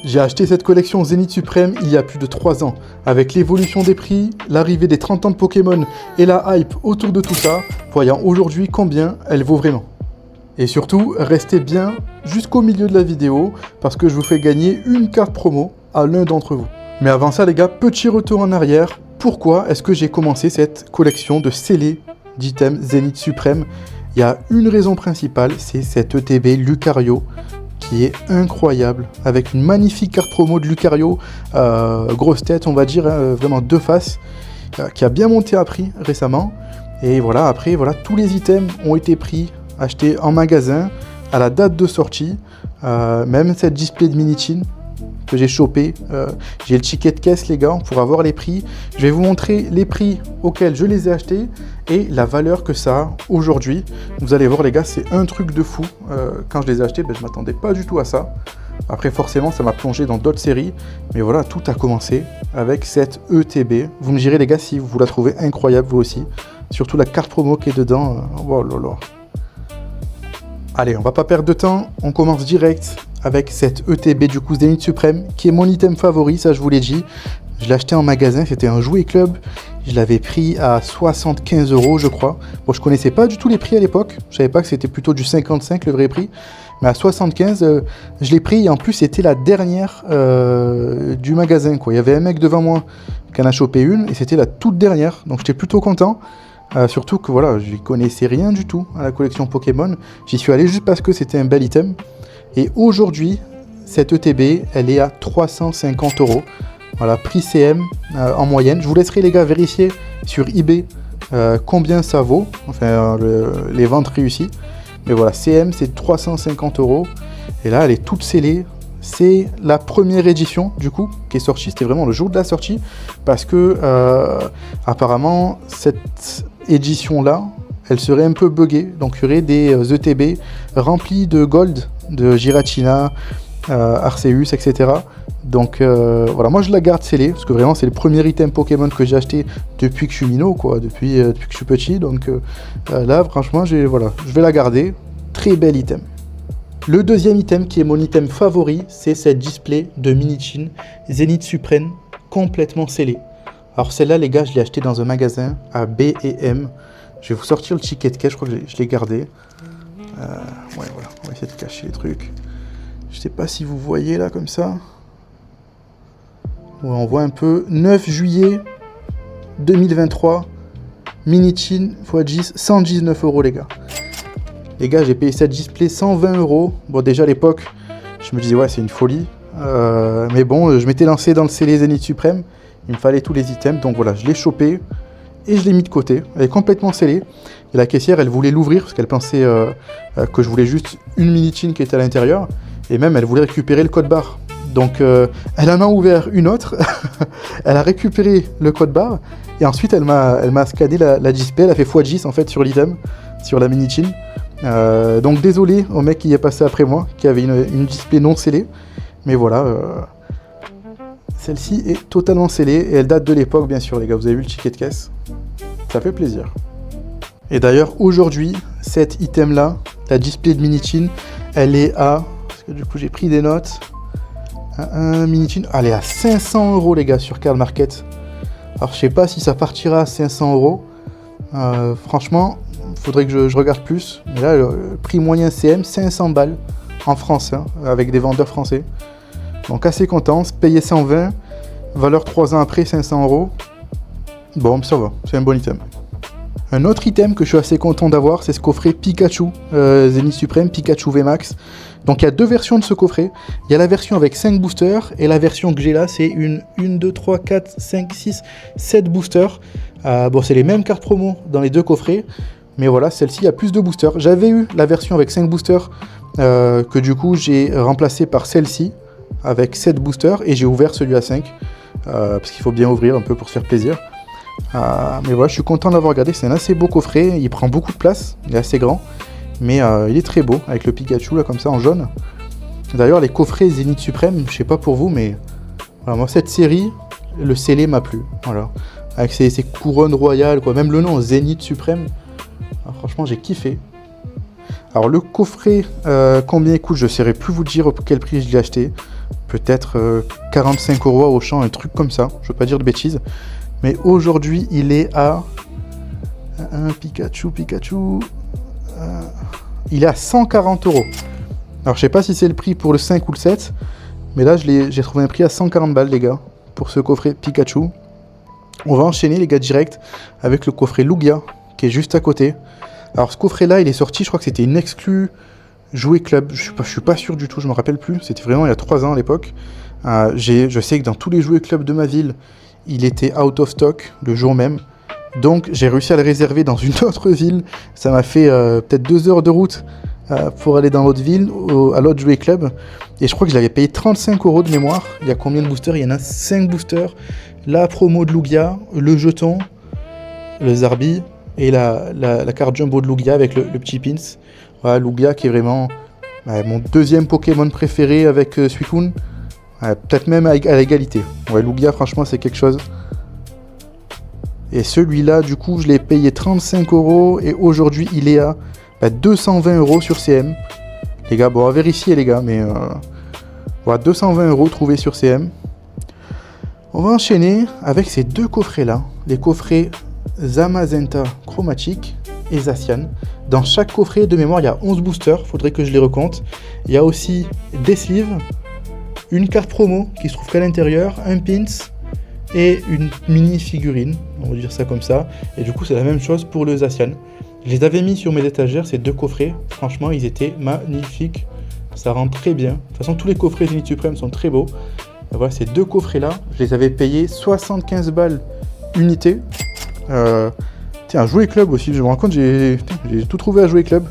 J'ai acheté cette collection Zénith Suprême il y a plus de 3 ans. Avec l'évolution des prix, l'arrivée des 30 ans de Pokémon et la hype autour de tout ça, voyant aujourd'hui combien elle vaut vraiment. Et surtout, restez bien jusqu'au milieu de la vidéo parce que je vous fais gagner une carte promo à l'un d'entre vous. Mais avant ça les gars, petit retour en arrière. Pourquoi est-ce que j'ai commencé cette collection de scellés d'items Zénith Suprême? Il y a une raison principale, c'est cet ETB Lucario qui est incroyable, avec une magnifique carte promo de Lucario, grosse tête on va dire, vraiment deux faces, qui a bien monté à prix récemment. Et voilà, après voilà, tous les items ont été pris, achetés en magasin, à la date de sortie, même cette display de Minitin que j'ai chopé, j'ai le ticket de caisse les gars pour avoir les prix. Je vais vous montrer les prix auxquels je les ai achetés et la valeur que ça a aujourd'hui. Vous allez voir les gars, c'est un truc de fou. Quand je les ai achetés, je m'attendais pas du tout à ça. Après forcément ça m'a plongé dans d'autres séries, mais voilà, tout a commencé avec cette ETB. Vous me direz les gars si vous la trouvez incroyable vous aussi, surtout la carte promo qui est dedans. Oh là là. Allez, on va pas perdre de temps, on commence direct avec cette ETB du coup Zénith Suprême, qui est mon item favori, ça je vous l'ai dit. Je l'ai acheté en magasin, c'était un jouet club, je l'avais pris à 75 € je crois. Bon, je connaissais pas du tout les prix à l'époque, je savais pas que c'était plutôt du 55 le vrai prix, mais à 75, je l'ai pris et en plus c'était la dernière du magasin quoi. Il y avait un mec devant moi qui en a chopé une et c'était la toute dernière, donc j'étais plutôt content. Surtout que voilà, je connaissais rien du tout à la collection Pokémon, j'y suis allé juste parce que c'était un bel item. Et aujourd'hui, cette ETB, elle est à 350 €. Voilà, prix CM en moyenne. Je vous laisserai les gars vérifier sur eBay combien ça vaut, enfin les ventes réussies. Mais voilà, CM c'est 350 €. Et là, elle est toute scellée. C'est la première édition du coup qui est sortie. C'était vraiment le jour de la sortie parce que apparemment cette édition là, elle serait un peu buggée. Donc il y aurait des ETB remplis de gold, de Giratina, Arceus, etc. Donc voilà, moi je la garde scellée parce que vraiment c'est le premier item Pokémon que j'ai acheté depuis que je suis minot, quoi, depuis que je suis petit. Donc là franchement je vais la garder. Très bel item. Le deuxième item qui est mon item favori, c'est cette display de Minitin Zénith Suprême complètement scellée. Alors celle-là les gars, je l'ai acheté dans un magasin à B&M. Je vais vous sortir le ticket de caisse, je crois que je l'ai gardé. Ouais voilà, on va essayer de cacher les trucs. Je sais pas si vous voyez là comme ça. Ouais, on voit un peu. 9 juillet 2023, Minitin x 10, 119 € les gars. Les gars, j'ai payé cette display 120 €. Bon, déjà à l'époque, je me disais, ouais, c'est une folie. Mais bon, je m'étais lancé dans le scellé Zénith Suprême. Il me fallait tous les items. Donc voilà, je l'ai chopé et je l'ai mis de côté. Elle est complètement scellée. Et la caissière, elle voulait l'ouvrir parce qu'elle pensait que je voulais juste une Minitin qui était à l'intérieur. Et même, elle voulait récupérer le code barre. Donc, elle en a ouvert une autre. Elle a récupéré le code barre. Et ensuite, elle m'a scanné la display. Elle a fait x10 en fait sur l'item, sur la Minitin. Donc désolé au mec qui est passé après moi, qui avait une display non scellée, mais voilà, celle-ci est totalement scellée et elle date de l'époque bien sûr les gars, vous avez vu le ticket de caisse, ça fait plaisir. Et d'ailleurs aujourd'hui, cet item là, la display de Minitin, elle est à, parce que du coup j'ai pris des notes, Minitin, elle est à 500 € les gars sur Card Market. Alors je sais pas si ça partira à 500 €, franchement, faudrait que je regarde plus, mais là le prix moyen CM 500 balles en France, hein, avec des vendeurs français, donc assez content, payer 120, valeur 3 ans après 500 €, bon ça va, c'est un bon item. Un autre item que je suis assez content d'avoir, c'est ce coffret Pikachu Zénith Suprême, Pikachu VMAX. Donc il y a deux versions de ce coffret, il y a la version avec 5 boosters, et la version que j'ai là c'est une 2, 3, 4, 5, 6, 7 boosters. Bon c'est les mêmes cartes promo dans les deux coffrets, mais voilà, celle-ci a plus de boosters. J'avais eu la version avec 5 boosters que du coup j'ai remplacé par celle-ci avec 7 boosters et j'ai ouvert celui à 5 parce qu'il faut bien ouvrir un peu pour se faire plaisir. Mais voilà, je suis content de l'avoir regardé, c'est un assez beau coffret, il prend beaucoup de place, il est assez grand, mais il est très beau avec le Pikachu là comme ça en jaune. D'ailleurs les coffrets Zénith Suprême, je sais pas pour vous, mais voilà, moi cette série, le scellé m'a plu, voilà, avec ces couronnes royales quoi, même le nom Zénith Suprême. Alors, franchement j'ai kiffé. Alors le coffret combien il coûte, je ne saurais plus vous dire pour quel prix je l'ai acheté. peut-être 45 € à Auchan, un truc comme ça, je veux pas dire de bêtises. Mais aujourd'hui, il est à un Pikachu, il est à 140 €. Alors je sais pas si c'est le prix pour le 5 ou le 7, mais là j'ai trouvé un prix à 140 balles les gars, pour ce coffret Pikachu. On va enchaîner les gars direct avec le coffret Lugia, qui est juste à côté. Alors ce coffret là il est sorti, je crois que c'était une exclue Jouet Club, je suis pas sûr du tout, je me rappelle plus, c'était vraiment il y a 3 ans à l'époque. Je sais que dans tous les Jouet Club de ma ville, il était out of stock le jour même. Donc j'ai réussi à le réserver dans une autre ville. Ça m'a fait peut-être 2 heures de route pour aller dans l'autre ville, à l'autre Jouet Club. Et je crois que je l'avais payé 35 € de mémoire. Il y a combien de boosters? Il y en a 5 boosters. La promo de Lugia, le jeton, le Zarbi et la carte jumbo de Lugia avec le petit pins. Voilà, Lugia qui est vraiment mon deuxième Pokémon préféré avec Suicune. Peut-être même à l'égalité. Ouais, Lugia franchement c'est quelque chose. Et celui-là, du coup, je l'ai payé 35 € et aujourd'hui, il est à 220 € sur CM. Les gars, bon, à vérifier, les gars, mais voilà, 220 € trouvés sur CM. On va enchaîner avec ces deux coffrets-là, les coffrets Zamazenta chromatique et Zacian. Dans chaque coffret, de mémoire, il y a 11 boosters, faudrait que je les recompte. Il y a aussi des sleeves, une carte promo qui se trouve qu'à l'intérieur, un pins, et une mini figurine, on va dire ça comme ça. Et du coup c'est la même chose pour le Zacian. Je les avais mis sur mes étagères, ces deux coffrets, franchement ils étaient magnifiques, ça rend très bien. De toute façon tous les coffrets Zénith Suprême sont très beaux. Et voilà, ces deux coffrets là, je les avais payés 75 balles unité. Tiens, Jouet Club aussi, je me rends compte, j'ai tout trouvé à Jouet Club.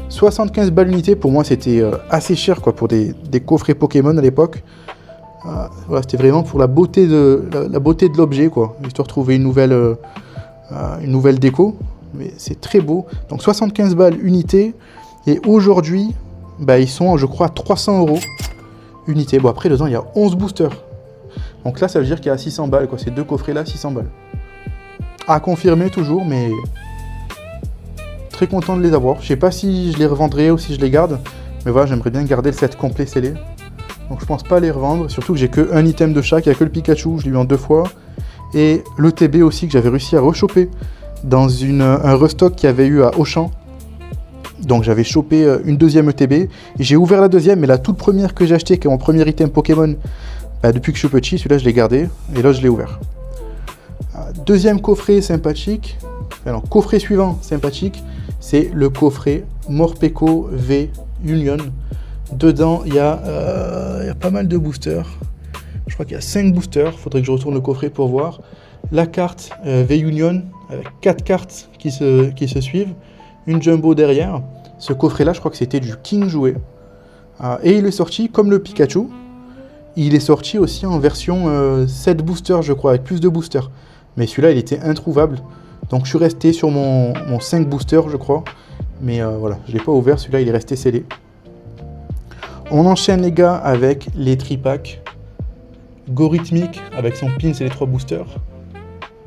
75 balles unité, pour moi c'était assez cher quoi, pour des coffrets Pokémon à l'époque. Voilà, c'était vraiment pour la beauté de l'objet quoi, histoire de trouver une nouvelle déco, mais c'est très beau. Donc 75 balles unité, et aujourd'hui ils sont je crois à 300 € unité. Bon après dedans il y a 11 boosters, donc là ça veut dire qu'il y a 600 balles quoi, ces deux coffrets là 600 balles. À confirmer toujours, mais très content de les avoir. Je sais pas si je les revendrai ou si je les garde, mais voilà, j'aimerais bien garder le set complet scellé. Donc je pense pas les revendre, surtout que j'ai que un item de chaque, il n'y a que le Pikachu, je l'ai eu en 2 fois. Et le TB aussi que j'avais réussi à rechoper dans un restock qu'il y avait eu à Auchan. Donc j'avais chopé une deuxième ETB, et j'ai ouvert la deuxième, mais la toute première que j'ai achetée, qui est mon premier item Pokémon, depuis que je suis petit, celui-là je l'ai gardé, et là je l'ai ouvert. Deuxième coffret sympathique, alors coffret suivant sympathique, c'est le coffret Morpeko V Union. Dedans, il y a pas mal de boosters. Je crois qu'il y a 5 boosters. Faudrait que je retourne le coffret pour voir. La carte V-Union, avec 4 cartes qui se suivent. Une jumbo derrière. Ce coffret-là, je crois que c'était du King Jouet. Et il est sorti comme le Pikachu. Il est sorti aussi en version 7 boosters, je crois, avec plus de boosters. Mais celui-là, il était introuvable. Donc je suis resté sur mon 5 boosters, je crois. Mais voilà, je ne l'ai pas ouvert. Celui-là, il est resté scellé. On enchaîne les gars avec les tripacks. Gorithmique avec son pins et les 3 boosters.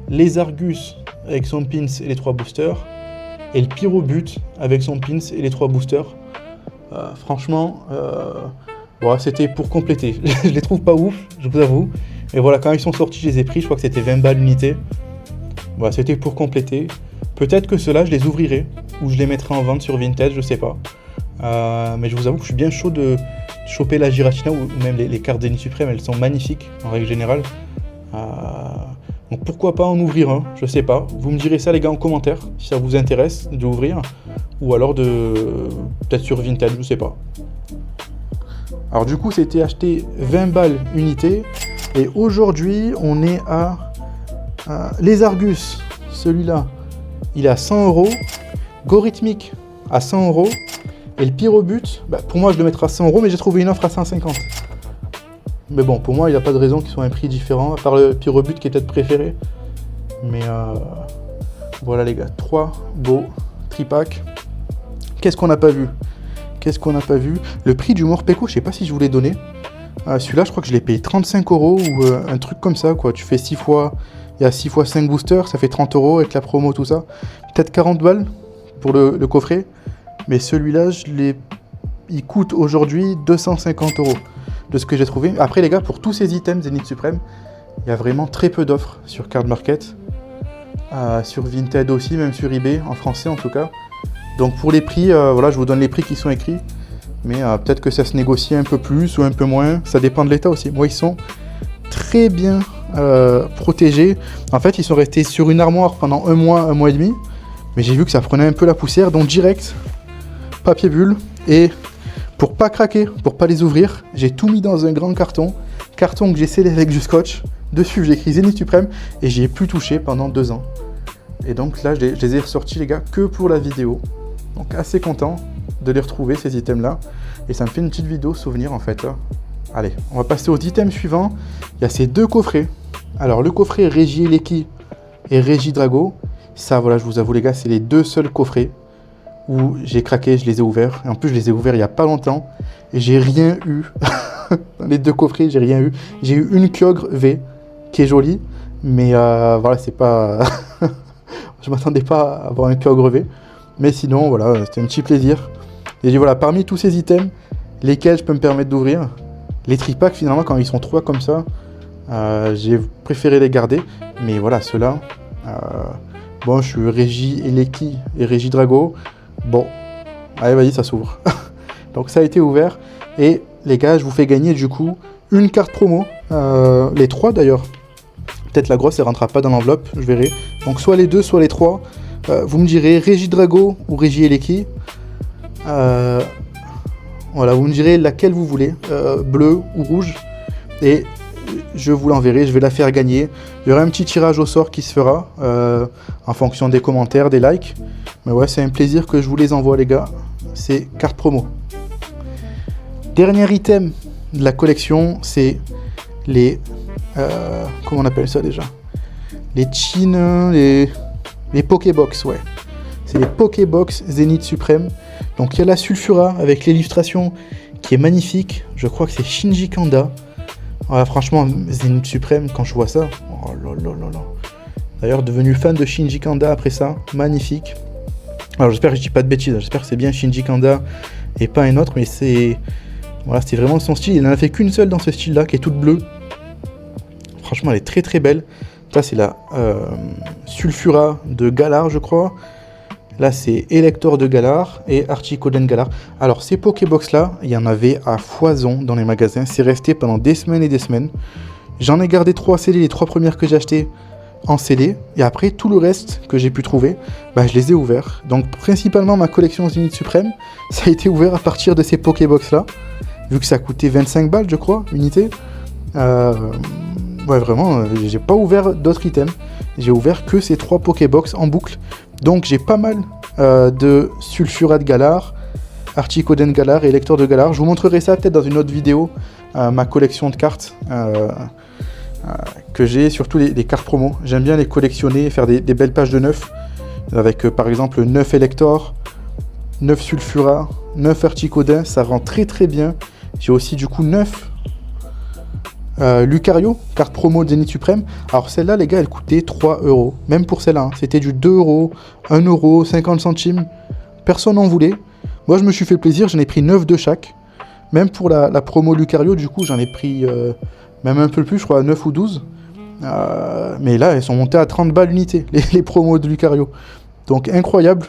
Les Argus avec son pins et les 3 boosters. Et le Pyrobut avec son pins et les 3 boosters. Franchement, voilà, c'était pour compléter. Je les trouve pas ouf, je vous avoue. Mais voilà, quand ils sont sortis, je les ai pris. Je crois que c'était 20 balles l'unité. Voilà, c'était pour compléter. Peut-être que ceux-là, je les ouvrirai. Ou je les mettrai en vente sur Vinted, je sais pas. Mais je vous avoue que je suis bien chaud de choper la Giratina, ou même les cartes Zénith Suprême, elles sont magnifiques en règle générale. Donc pourquoi pas en ouvrir un, je sais pas. Vous me direz ça les gars en commentaire, si ça vous intéresse d'ouvrir. Ou alors peut-être sur Vinted, je sais pas. Alors du coup c'était acheté 20 balles unité. Et aujourd'hui on est à les Argus, celui-là, il est à 100 €. Gorithmique à 100 €. Et le Pyrobut, pour moi je le mettrai à 100 €, mais j'ai trouvé une offre à 150. Mais bon, pour moi il n'y a pas de raison qu'ils soient un prix différent, à part le Pyrobut qui est peut-être préféré. Mais voilà les gars, 3 beaux tripacks. Qu'est-ce qu'on n'a pas vu? Le prix du Morpeko, je sais pas si je vous l'ai donné. Celui-là, je crois que je l'ai payé 35 € ou un truc comme ça, quoi. Tu fais 6 fois, il y a 6 fois 5 boosters, ça fait 30 € avec la promo, tout ça. Peut-être 40 balles pour le coffret. Mais celui-là, il coûte aujourd'hui 250 €. de ce que j'ai trouvé. Après les gars, pour tous ces items Zénith Suprême, il y a vraiment très peu d'offres sur Card Market. Sur Vinted aussi, même sur eBay, en français en tout cas. Donc pour les prix, voilà, je vous donne les prix qui sont écrits. Mais peut-être que ça se négocie un peu plus ou un peu moins. Ça dépend de l'état aussi. Moi, ils sont très bien protégés. En fait, ils sont restés sur une armoire pendant un mois et demi. Mais j'ai vu que ça prenait un peu la poussière. Donc direct, papier bulle. Et pour pas craquer, pour pas les ouvrir, j'ai tout mis dans un grand carton. Carton que j'ai scellé avec du scotch. Dessus, j'ai écrit Zénith Suprême. Et j'y ai plus touché pendant 2 ans. Et donc là, je les ai ressortis, les gars, que pour la vidéo. Donc assez content de les retrouver, ces items-là. Et ça me fait une petite vidéo souvenir, en fait. Allez, on va passer aux items suivants. Il y a ces 2 coffrets. Alors, le coffret Régie Eleki et Régie Drago. Ça, voilà, je vous avoue, les gars, c'est les 2 seuls coffrets où j'ai craqué, je les ai ouverts. Et en plus, je les ai ouverts il n'y a pas longtemps. Et j'ai rien eu. Dans les 2 coffrets, j'ai rien eu. J'ai eu une Kyogre V, qui est jolie. Mais voilà, c'est pas... Je m'attendais pas à avoir un Kyogre V. Mais sinon, voilà, c'était un petit plaisir. Et voilà, parmi tous ces items, lesquels je peux me permettre d'ouvrir, les tripacks, finalement, quand ils sont 3 comme ça, j'ai préféré les garder. Mais voilà, ceux-là, bon, je suis Régie Eleki et Régie Drago. Bon, allez, vas-y, ça s'ouvre. Donc ça a été ouvert. Et les gars, je vous fais gagner du coup une carte promo. Les 3 d'ailleurs. Peut-être la grosse, elle rentrera pas dans l'enveloppe, je verrai. Donc soit les 2, soit les 3. Vous me direz Régie Drago ou Régie Eleki. Voilà, vous me direz laquelle vous voulez, bleu ou rouge. Et je vous l'enverrai, je vais la faire gagner. Il y aura un petit tirage au sort qui se fera en fonction des commentaires, des likes. Mais ouais, c'est un plaisir que je vous les envoie, les gars. C'est carte promo. Dernier item de la collection, c'est les... comment on appelle ça déjà? Les chines, les Pokébox, ouais. C'est les Pokébox Zénith Suprême. Donc il y a la Sulfura avec l'illustration qui est magnifique. Je crois que c'est Shinji Kanda. Voilà, franchement, Zénith Suprême, quand je vois ça, oh là là là là. D'ailleurs, devenu fan de Shinji Kanda après ça, magnifique. Alors j'espère que je dis pas de bêtises, j'espère que c'est bien Shinji Kanda et pas un autre, mais c'est... Voilà, c'était vraiment son style. Il n'en a fait qu'une seule dans ce style-là, qui est toute bleue. Franchement, elle est très très belle. Ça, c'est la Sulfura de Galar, je crois. Là, c'est Elector de Galar et Articoden Galar. Alors, ces Pokébox-là, il y en avait à foison dans les magasins. C'est resté pendant des semaines et des semaines. J'en ai gardé 3 scellés, les 3 premières que j'ai achetées en scellé. Et après, tout le reste que j'ai pu trouver, bah, je les ai ouverts. Donc, principalement, ma collection Zénith Suprême, ça a été ouvert à partir de ces Pokébox-là. Vu que ça coûtait 25 balles, je crois, unité. Ouais, vraiment, j'ai pas ouvert d'autres items. J'ai ouvert que ces 3 Pokébox en boucle. Donc j'ai pas mal de Sulfura de Galar, Articoden Galar et Elector de Galar. Je vous montrerai ça peut-être dans une autre vidéo, ma collection de cartes que j'ai, surtout les cartes promo. J'aime bien les collectionner et faire des belles pages de 9. Avec par exemple 9 Elector, 9 Sulfura, 9 Articoden, ça rend très très bien. J'ai aussi du coup 9 Lucario, carte promo de Zénith Suprême. Alors celle-là, les gars, elle coûtait 3 €. Même pour celle-là, hein. C'était du 2 €, 1 €, 50 centimes. Personne n'en voulait. Moi, je me suis fait plaisir, j'en ai pris 9 de chaque. Même pour la promo Lucario, du coup, j'en ai pris même un peu plus, je crois, 9 ou 12. Mais là, elles sont montées à 30 balles l'unité, les promos de Lucario. Donc, incroyable.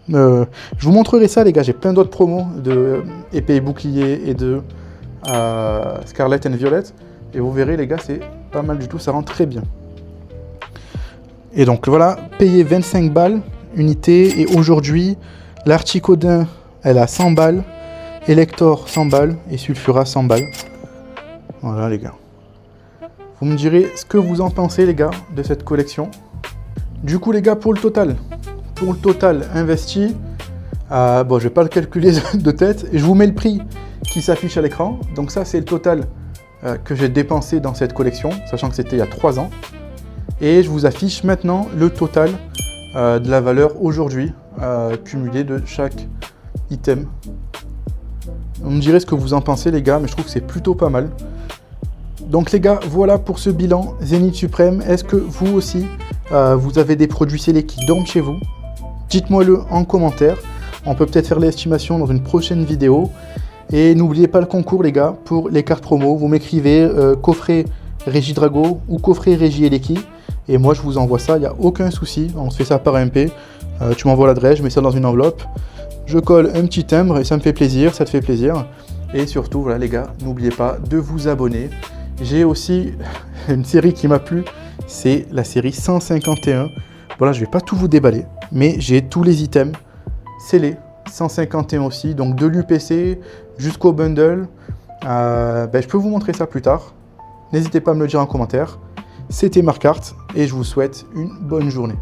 Je vous montrerai ça, les gars. J'ai plein d'autres promos de épée et bouclier et de Scarlet and Violet. Et vous verrez, les gars, c'est pas mal du tout, ça rend très bien. Et donc voilà, payé 25 balles unité. Et aujourd'hui, l'Articoden, elle a 100 balles. Elector, 100 balles. Et Sulfura, 100 balles. Voilà, les gars. Vous me direz ce que vous en pensez, les gars, de cette collection. Du coup, les gars, pour le total investi, bon, je vais pas le calculer de tête. Et je vous mets le prix qui s'affiche à l'écran. Donc ça, c'est le total que j'ai dépensé dans cette collection, sachant que c'était il y a 3 ans. Et je vous affiche maintenant le total de la valeur aujourd'hui, cumulée de chaque item. Vous me direz ce que vous en pensez, les gars, mais je trouve que c'est plutôt pas mal. Donc les gars, voilà pour ce bilan Zénith Suprême. Est-ce que vous aussi, vous avez des produits scellés qui dorment chez vous? Dites-moi le en commentaire. On peut peut-être faire l'estimation dans une prochaine vidéo. Et n'oubliez pas le concours les gars, pour les cartes promo, vous m'écrivez coffret Régie Drago ou coffret Régie Eleki. Et moi je vous envoie ça, il n'y a aucun souci, on se fait ça par MP. Tu m'envoies l'adresse, je mets ça dans une enveloppe. Je colle un petit timbre et ça me fait plaisir, ça te fait plaisir. Et surtout, voilà les gars, n'oubliez pas de vous abonner. J'ai aussi une série qui m'a plu, c'est la série 151. Voilà, je vais pas tout vous déballer, mais j'ai tous les items scellés. 151 aussi, donc de l'UPC jusqu'au bundle. Je peux vous montrer ça plus tard. N'hésitez pas à me le dire en commentaire. C'était Marc Art et je vous souhaite une bonne journée.